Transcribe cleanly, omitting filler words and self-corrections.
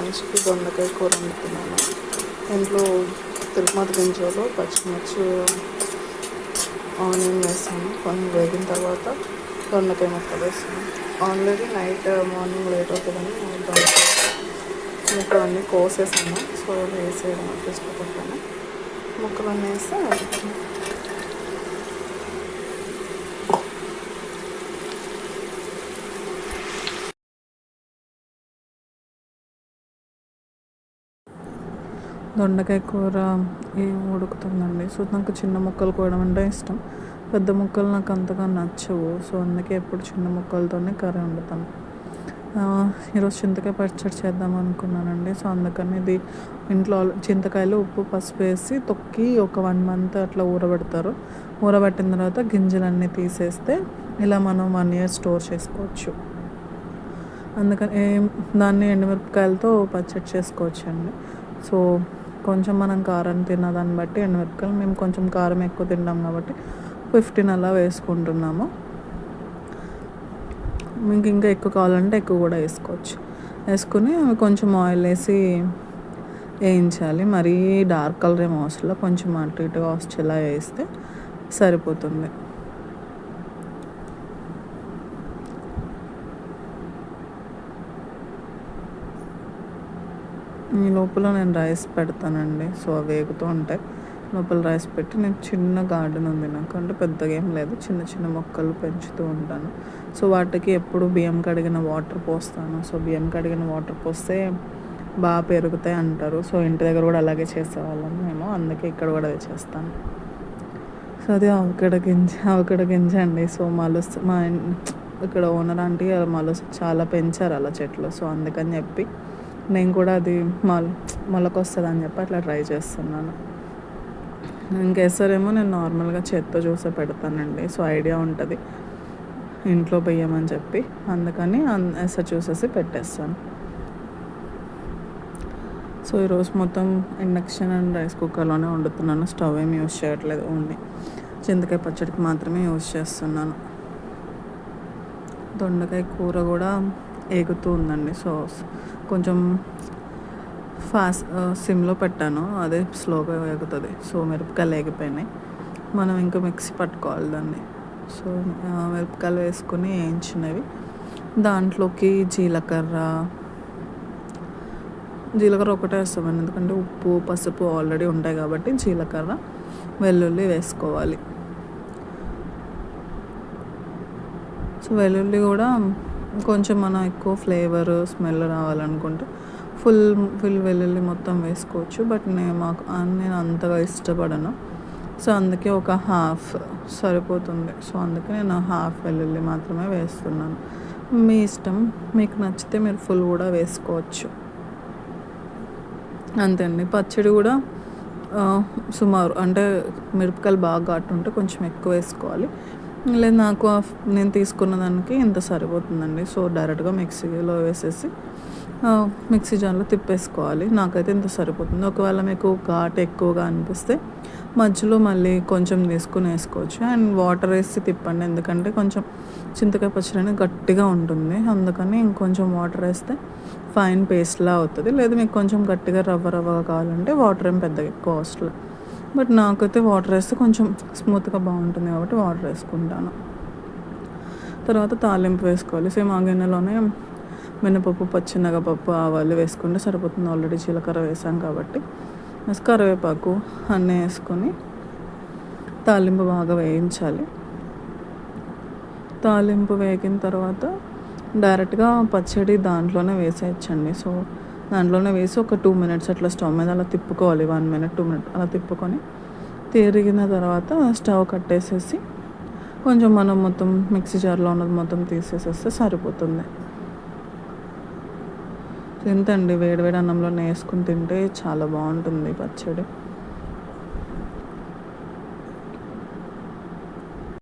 లంచ్కి దొండకాయ కూర వండుతున్నాను. ఇంట్లో తిరుపతి గింజలు, పచ్చిమిర్చి, ఆనియన్ వేసాను. కొంచెం వేగిన తర్వాత దొండకాయ ముక్కలు వేసాను. ఆల్రెడీ నైట్ మార్నింగ్ లేట్ అవుతుందని దొండకాయ ముక్కలు అన్నీ కోసేసాను. సో వేసేయడం ఇష్టపడ్డాను. ముక్కలన్నీ వేస్తే దొండకాయ కూర ఉడుకుతుందండి. సో నాకు చిన్న ముక్కలు కోయడం అంటే ఇష్టం. పెద్ద ముక్కలు నాకు అంతగా నచ్చవు. సో అందుకే ఎప్పుడు చిన్న ముక్కలతోనే కర్రీ వండుతాను. ఈరోజు చింతకాయ పచ్చడి చేద్దాం అనుకున్నానండి. సో అందుకని ఇది ఇంట్లో చింతకాయలు ఉప్పు పసుపు వేసి తొక్కి ఒక 1 month అట్లా ఊరబెడతారు. ఊరబెట్టిన తర్వాత గింజలన్నీ తీసేస్తే ఇలా మనం 1 year స్టోర్ చేసుకోవచ్చు. అందుకని దాన్ని ఎండుమిరపకాయలతో పచ్చడి చేసుకోవచ్చండి. సో కొంచెం మనం కారం తిన్నదాన్ని బట్టి ఎండుమిరపకాయలు, మేము కొంచెం కారం ఎక్కువ తింటాం కాబట్టి 15 అలా వేసుకుంటున్నాము. మీకు ఇంకా ఎక్కువ కావాలంటే ఎక్కువ కూడా వేసుకోవచ్చు. వేసుకుని కొంచెం ఆయిల్ వేసి వేయించాలి. మరీ డార్క్ కలర్ ఏమో అవసరం, కొంచెం అటు ఇటుగా వచ్చేలా వేస్తే సరిపోతుంది. ఈ లోపల నేను రైస్ పెడతానండి. సో అవి వేగుతూ ఉంటాయి. లోపల రైస్ పెట్టి, నేను చిన్న గార్డెన్ ఉంది నాకు, అంటే పెద్దగా ఏం లేదు, చిన్న చిన్న మొక్కలు పెంచుతూ ఉంటాను. సో వాటికి ఎప్పుడు బియ్యం కడిగిన వాటర్ పోస్తాను. సో బియ్యం కడిగిన వాటర్ పోస్తే బాగా పెరుగుతాయి అంటారు. సో ఇంటి దగ్గర కూడా అలాగే చేసేవాళ్ళం మేము, అందుకే ఇక్కడ కూడా అదే చేస్తాను. సో అది అవకడ గింజ అండి. సో మా ఇక్కడ ఓనర్ ఆంటీ చాలా పెంచారు అలా చెట్లు. సో అందుకని చెప్పి నేను కూడా అది మొలకొస్తుంది అని చెప్పి అట్లా ట్రై చేస్తున్నాను. ఇంకేసారేమో నేను నార్మల్గా చేత్తో చూసే పెడతానండి. సో ఐడియా ఉంటుంది ఇంట్లో బియ్యమని చెప్పి, అందుకని ఎసరు చూసేసి పెట్టేస్తాను. సో ఈరోజు మొత్తం ఇండక్షన్ అండ్ రైస్ కుక్కర్లోనే వండుతున్నాను. స్టవ్ ఏమి యూజ్ చేయట్లేదు, ఓన్లీ చింతకాయ పచ్చడికి మాత్రమే యూజ్ చేస్తున్నాను. దొండకాయ కూర కూడా ఎగుతూ ఉందండి. సో కొంచెం సిమ్లో పెట్టాను, అదే స్లోగా ఎగుతుంది. సో మిరపకాయలు వేగిపోయినాయి, మనం ఇంకా మిక్సీ పట్టుకోవాలి దాన్ని. సో మిరపకాయలు వేసుకొని వేయించినవి దాంట్లోకి జీలకర్ర ఒకటే వేస్తామండి, ఎందుకంటే ఉప్పు పసుపు ఆల్రెడీ ఉంటాయి కాబట్టి. జీలకర్ర, వెల్లుల్లి వేసుకోవాలి. సో వెల్లుల్లి కూడా కొంచెం మనం ఎక్కువ ఫ్లేవర్ స్మెల్ రావాలనుకుంటే ఫుల్ వెల్లుల్లి మొత్తం వేసుకోవచ్చు. బట్ నేను అంతగా ఇష్టపడను. సో అందుకే ఒక హాఫ్ సరిపోతుంది. సో అందుకే నేను హాఫ్ వెల్లుల్లి మాత్రమే వేస్తున్నాను. మీ ఇష్టం, మీకు నచ్చితే మీరు ఫుల్ కూడా వేసుకోవచ్చు. అంతే అండి. పచ్చడి కూడా సుమారు అంటే మిరపకాయలు బాగా ఘాటు ఉంటే కొంచెం ఎక్కువ వేసుకోవాలి. లేదు నేను తీసుకున్న దానికి ఇంత సరిపోతుందండి. సో డైరెక్ట్గా మిక్సీలో వేసేసి మిక్సీ జార్లో తిప్పేసుకోవాలి. నాకైతే ఇంత సరిపోతుంది. ఒకవేళ మీకు ఘాటు ఎక్కువగా అనిపిస్తే మధ్యలో మళ్ళీ కొంచెం తీసుకుని వేసుకోవచ్చు. అండ్ వాటర్ వేసి తిప్పండి, ఎందుకంటే కొంచెం చింతకాయ పచ్చడి అనేది గట్టిగా ఉంటుంది. అందుకని ఇంకొంచెం వాటర్ వేస్తే ఫైన్ పేస్ట్లా అవుతుంది. లేదు మీకు కొంచెం గట్టిగా రవ్వగా కావాలంటే వాటర్ ఏం పెద్దగా ఎక్కువ అవసరం. బట్ నాకైతే వాటర్ వేస్తే కొంచెం స్మూత్గా బాగుంటుంది కాబట్టి వాటర్ వేసుకుంటాను. తర్వాత తాలింపు వేసుకోవాలి. సేమ్ ఆ గిన్నెలోనే మినపప్పు, పచ్చెనగపప్పు, ఆవాలు వేసుకుంటే సరిపోతుంది. ఆల్రెడీ జీలకర్ర వేసాం కాబట్టి. కరివేపాకు అన్నీ వేసుకొని తాలింపు బాగా వేయించాలి. తాలింపు వేగిన తర్వాత డైరెక్ట్గా పచ్చడి దాంట్లోనే వేసేయచ్చండి. సో దాంట్లోనే వేసి ఒక 2 minutes అట్లా స్టవ్ మీద అలా తిప్పుకోవాలి. 1 minute 2 minutes అలా తిప్పుకొని తిరిగిన తర్వాత స్టవ్ కట్టేసేసి కొంచెం మనం మొత్తం మిక్సీ జార్లో ఉన్నది మొత్తం తీసేసేస్తే సరిపోతుంది. ఇంతండి, వేడివేడి అన్నంలో వేసుకుని తింటే చాలా బాగుంటుంది పచ్చడి.